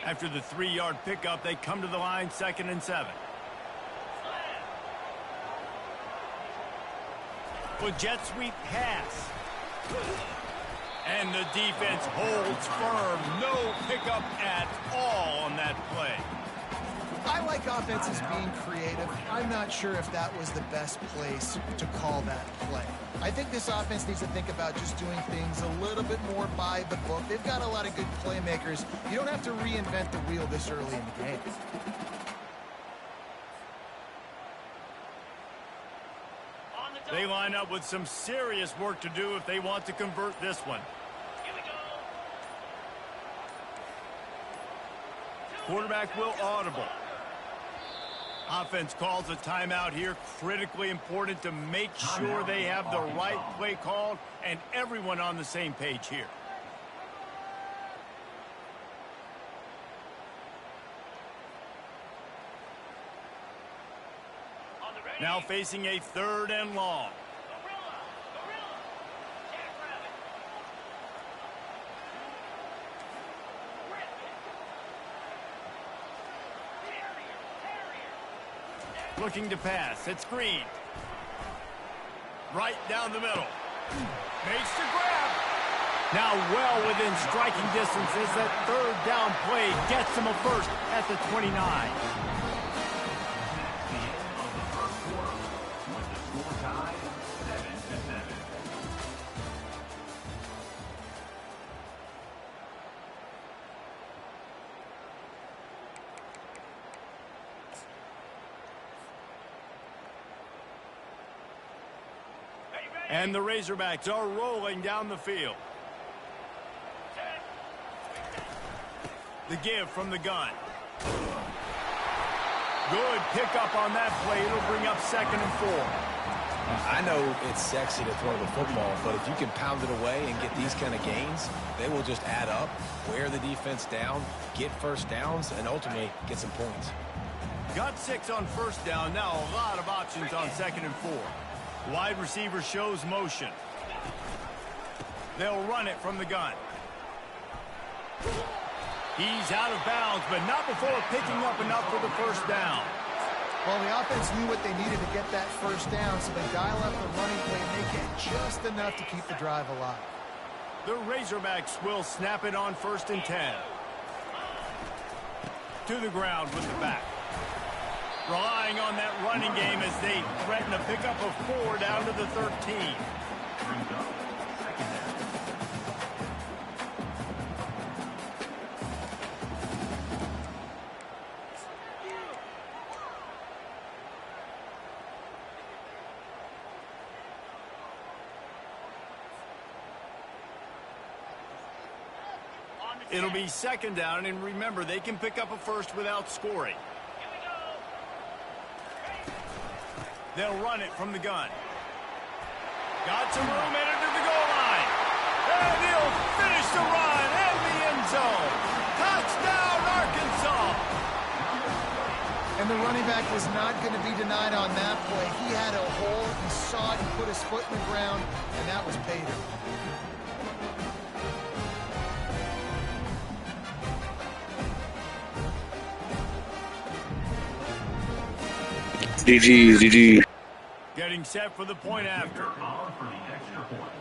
After the 3-yard pickup, they come to the line, 2nd and 7. With jet sweep pass. And the defense holds firm. No pickup at all on that play. I like offenses being creative. I'm not sure if that was the best place to call that play. I think this offense needs to think about just doing things a little bit more by the book. They've got a lot of good playmakers. You don't have to reinvent the wheel this early in the game. They line up with some serious work to do if they want to convert this one. Quarterback will audible. Offense calls a timeout here. Critically important to make sure they have the right play called and everyone on the same page here. Now facing a 3rd and long. Looking to pass. It's Green. Right down the middle. Makes the grab. Now well within striking distance as that 3rd down play gets him a first at the 29. And the Razorbacks are rolling down the field. The give from the gun. Good pickup on that play. It'll bring up 2nd and 4. I know it's sexy to throw the football, but if you can pound it away and get these kind of gains, they will just add up, wear the defense down, get first downs, and ultimately get some points. Got 6 on first down. Now a lot of options on 2nd and 4. Wide receiver shows motion. They'll run it from the gun. He's out of bounds, but not before picking up enough for the first down. Well, the offense knew what they needed to get that first down, so they dial up the running play and they get just enough to keep the drive alive. The Razorbacks will snap it on 1st and 10. to the ground with the back. Relying on that running game as they threaten to pick up a 4 down to the 13. It'll be second down, and remember, they can pick up a first without scoring. They'll run it from the gun. Got some room headed to the goal line. And he'll finish the run in the end zone. Touchdown, Arkansas. And the running back was not going to be denied on that play. He had a hole. He saw it. He put his foot in the ground, and that was pay dirt. GG. Getting set for the point after. For the extra point.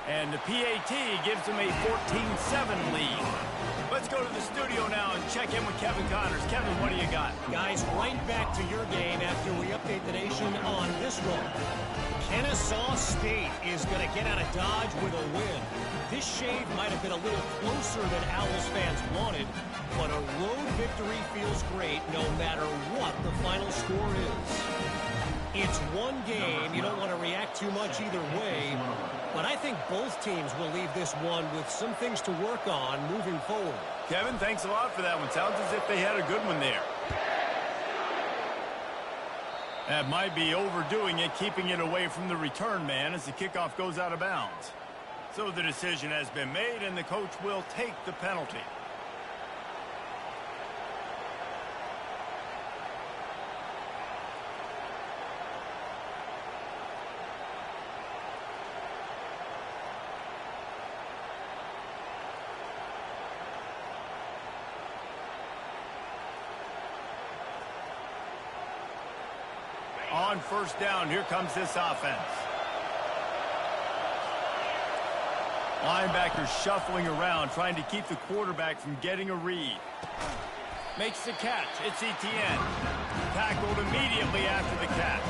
And the PAT gives them a 14-7 lead. Let's go to the studio now and check in with Kevin Connors. Kevin, what do you got? Guys, right back to your game after we update the nation on this one. Kennesaw State is going to get out of Dodge with a win. This shave might have been a little closer than Owls fans wanted, but a road victory feels great no matter what the final score is. It's one game. You don't want to react too much either way, but I think both teams will leave this one with some things to work on moving forward. Kevin, thanks a lot for that one. Sounds as if they had a good one there. That might be overdoing it, keeping it away from the return man as the kickoff goes out of bounds. So the decision has been made, and the coach will take the penalty. On first down, here comes this offense. Linebackers shuffling around, trying to keep the quarterback from getting a read. Makes the catch. It's Etienne. Tackled immediately after the catch.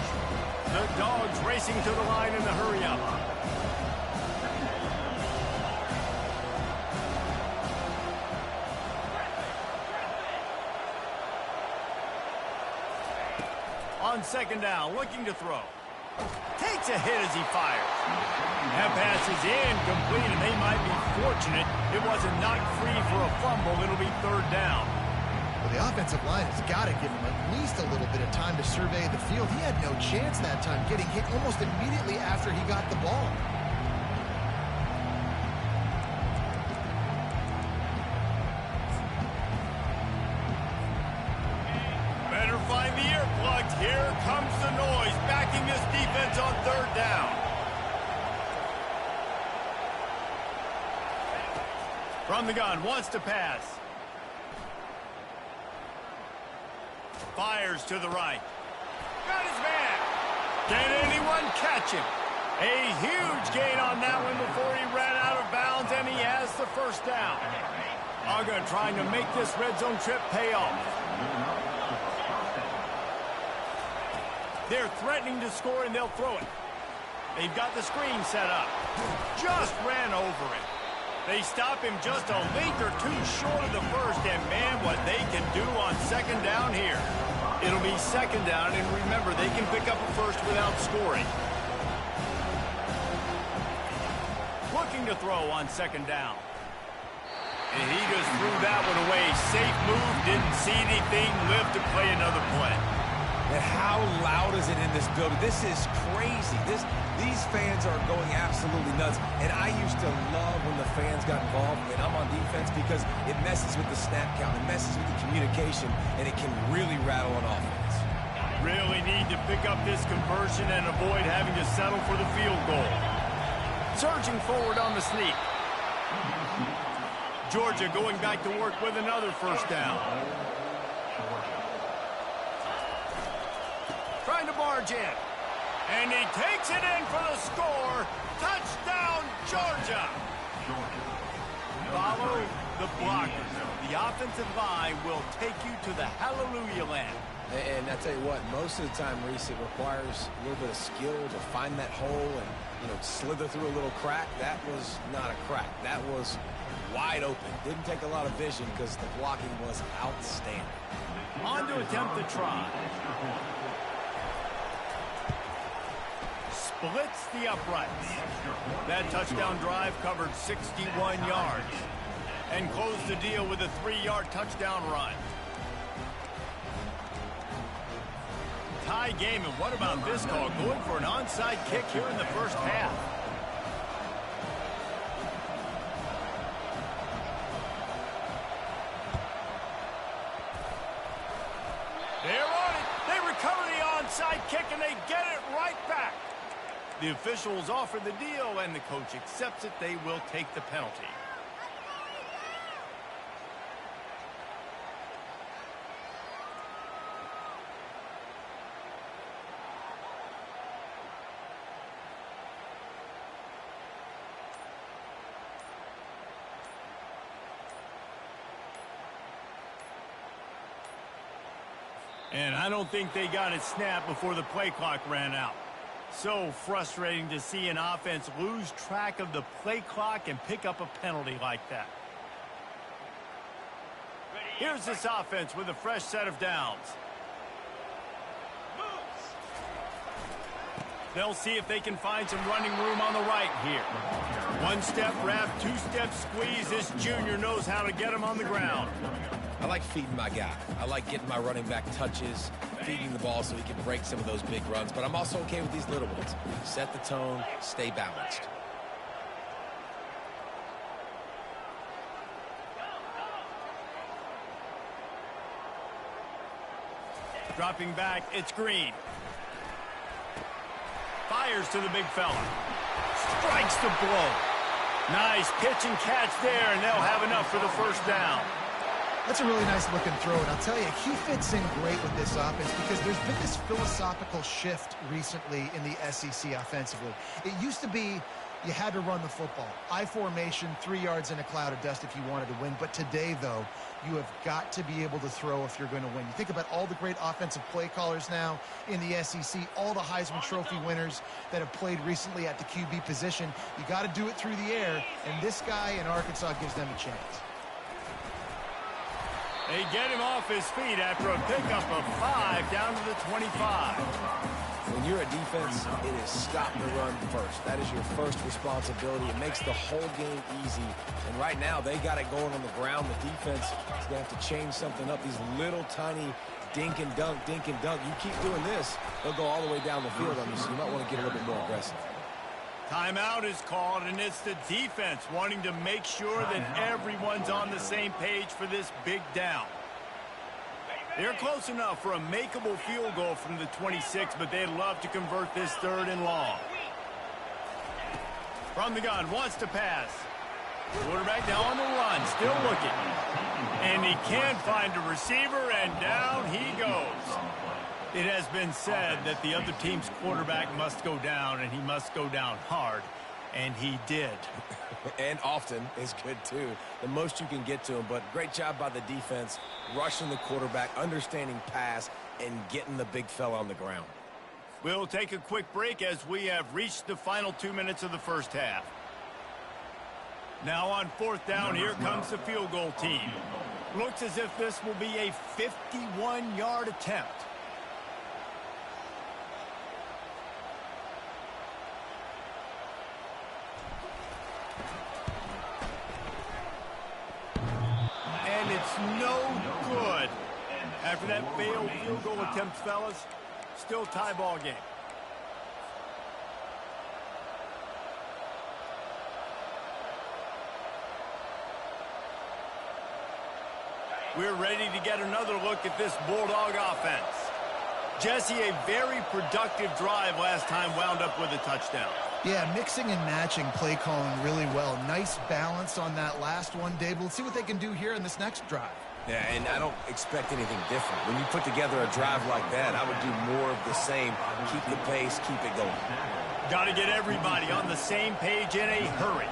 The Dogs racing to the line in the hurry-up. On second down, looking to throw. Takes a hit as he fires. That pass is incomplete, and they might be fortunate it wasn't knocked free for a fumble. It'll be third down. Well, the offensive line has got to give him at least a little bit of time to survey the field. He had no chance that time, getting hit almost immediately after he got the ball. Better find the earplugs. Here comes the noise, backing this defense on third down. From the gun, wants to pass. Fires to the right. Got his man. Can anyone catch him? A huge gain on that one before he ran out of bounds, and he has the first down. Uga trying to make this red zone trip pay off. They're threatening to score, and they'll throw it. They've got the screen set up. Just ran over it. They stop him just a link or two short of the first, and man, what they can do on second down here. It'll be second down, and remember, they can pick up a first without scoring. Looking to throw on second down. And he just threw that one away. Safe move, didn't see anything, lived to play another play. And how loud is it in this building? This is crazy. These fans are going absolutely nuts. And I used to love when the fans got involved when I'm on defense because it messes with the snap count. It messes with the communication, and it can really rattle an offense. Really need to pick up this conversion and avoid having to settle for the field goal. Surging forward on the sneak. Georgia going back to work with another first down. Trying to barge in. And he takes it in for the score. Touchdown, Georgia. Follow the blockers. The offensive line will take you to the hallelujah land. And I tell you what, most of the time, Reese, it requires a little bit of skill to find that hole and, slither through a little crack. That was not a crack. That was wide open. Didn't take a lot of vision because the blocking was outstanding. On to attempt the try. Splits the uprights. That touchdown drive covered 61 yards and closed the deal with a 3-yard touchdown run. Tie game, and what about this call? Going for an onside kick here in the first half. They're on it. They recover the onside kick, and they get it right back. The officials offer the deal, and the coach accepts it. They will take the penalty. And I don't think they got it snapped before the play clock ran out. So frustrating to see an offense lose track of the play clock and pick up a penalty like that. Here's this offense with a fresh set of downs. They'll see if they can find some running room on the right here. One-step wrap, two-step squeeze. This junior knows how to get him on the ground. I like feeding my guy. I like getting my running back touches, feeding the ball so he can break some of those big runs. But I'm also okay with these little ones. Set the tone, stay balanced. Dropping back, it's Green. Fires to the big fella. Strikes the blow. Nice pitch and catch there, and they'll have enough for the first down. That's a really nice looking throw, and I'll tell you, he fits in great with this offense because there's been this philosophical shift recently in the SEC offensively. It used to be you had to run the football. I formation, 3 yards in a cloud of dust if you wanted to win. But today, though, you have got to be able to throw if you're going to win. You think about all the great offensive play callers now in the SEC, all the Heisman Trophy winners that have played recently at the QB position. You got to do it through the air, and this guy in Arkansas gives them a chance. They get him off his feet after a pickup of 5 down to the 25. When you're a defense, it is stop the run first. That is your first responsibility. It makes the whole game easy. And right now, they got it going on the ground. The defense is going to have to change something up. These little tiny dink and dunk, dink and dunk. You keep doing this, they'll go all the way down the field on you, so you might want to get a little bit more aggressive. Timeout is called, and it's the defense wanting to make sure that everyone's on the same page for this big down. They're close enough for a makeable field goal from the 26, but they'd love to convert this 3rd and long. From the gun, wants to pass. Quarterback now on the run, still looking. And he can find a receiver, and down he goes. It has been said that the other team's quarterback must go down, and he must go down hard, and he did. And often is good, too. The most you can get to him, but great job by the defense, rushing the quarterback, understanding pass, and getting the big fella on the ground. We'll take a quick break as we have reached the final 2 minutes of the first half. Now on 4th down, here comes the field goal team. Looks as if this will be a 51-yard attempt. And it's no good. After that failed field goal attempt, fellas, still tie ball game. We're ready to get another look at this Bulldog offense. Jesse, a very productive drive last time wound up with a touchdown. Yeah, mixing and matching play calling really well. Nice balance on that last one, Dave. Let's see what they can do here in this next drive. Yeah, and I don't expect anything different. When you put together a drive like that, I would do more of the same. Keep the pace, keep it going. Got to get everybody on the same page in a hurry.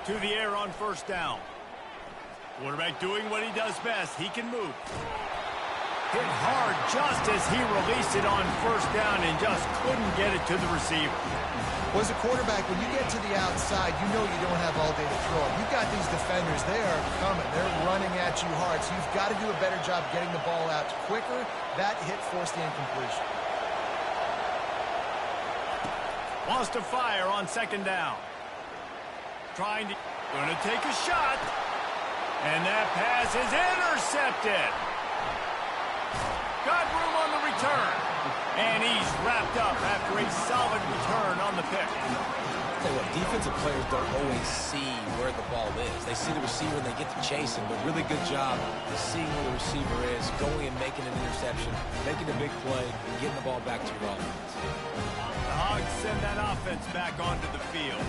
to the air on first down. Quarterback doing what he does best. He can move. Hit hard just as he released it on first down and just couldn't get it to the receiver. Well, as a quarterback, when you get to the outside, you know you don't have all day to throw. You've got these defenders. They are coming. They're running at you hard. So you've got to do a better job getting the ball out quicker. That hit forced the incompletion. Wants to fire on second down. Gonna take a shot. And that pass is intercepted. Got room on the return. And he's wrapped up after a solid return on the pick. Tell you what, defensive players don't always see where the ball is. They see the receiver and they get to chase him, but really good job seeing where the receiver is, going and making an interception, making a big play, and getting the ball back to your offense. The Hogs send that offense back onto the field.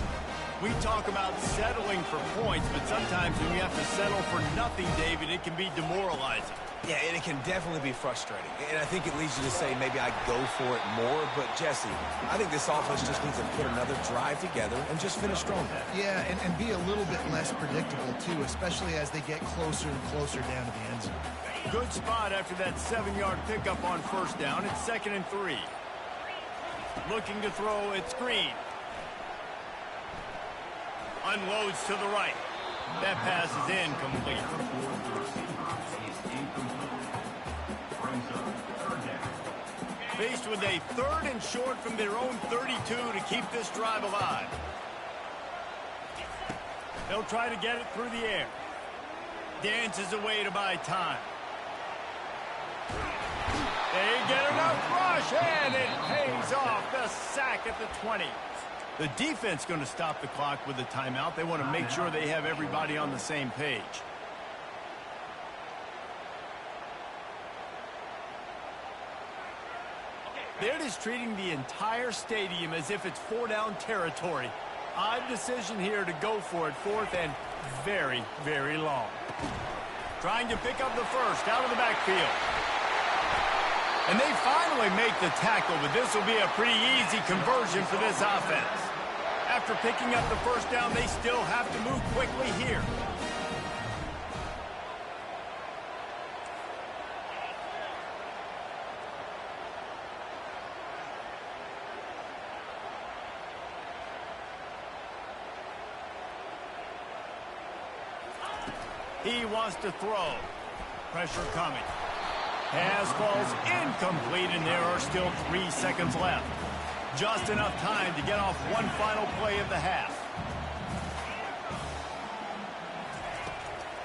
We talk about settling for points, but sometimes when you have to settle for nothing, David, it can be demoralizing. Yeah, and it can definitely be frustrating. And I think it leads you to say maybe I go for it more. But, Jesse, I think this offense just needs to put another drive together and just finish strong. Yeah, and be a little bit less predictable, too, especially as they get closer and closer down to the end zone. Good spot after that 7-yard pickup on first down. It's 2nd and 3. Looking to throw, it's Green. Unloads to the right. That pass is incomplete. Faced with a 3rd and short from their own 32 to keep this drive alive. They'll try to get it through the air. Dances away to buy time. They get enough rush, and it pays off. The sack at the 20. The defense going to stop the clock with a timeout. They want to make sure they have everybody on the same page. They're just treating the entire stadium as if it's 4-down territory. Odd decision here to go for it, 4th and very, very long. Trying to pick up the first out of the backfield. And they finally make the tackle, but this will be a pretty easy conversion for this offense. After picking up the first down, they still have to move quickly here. He wants to throw. Pressure coming. Pass falls incomplete, and there are still 3 seconds left. Just enough time to get off one final play of the half.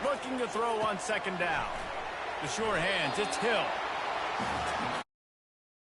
Looking to throw on second down. The sure hands, it's Hill.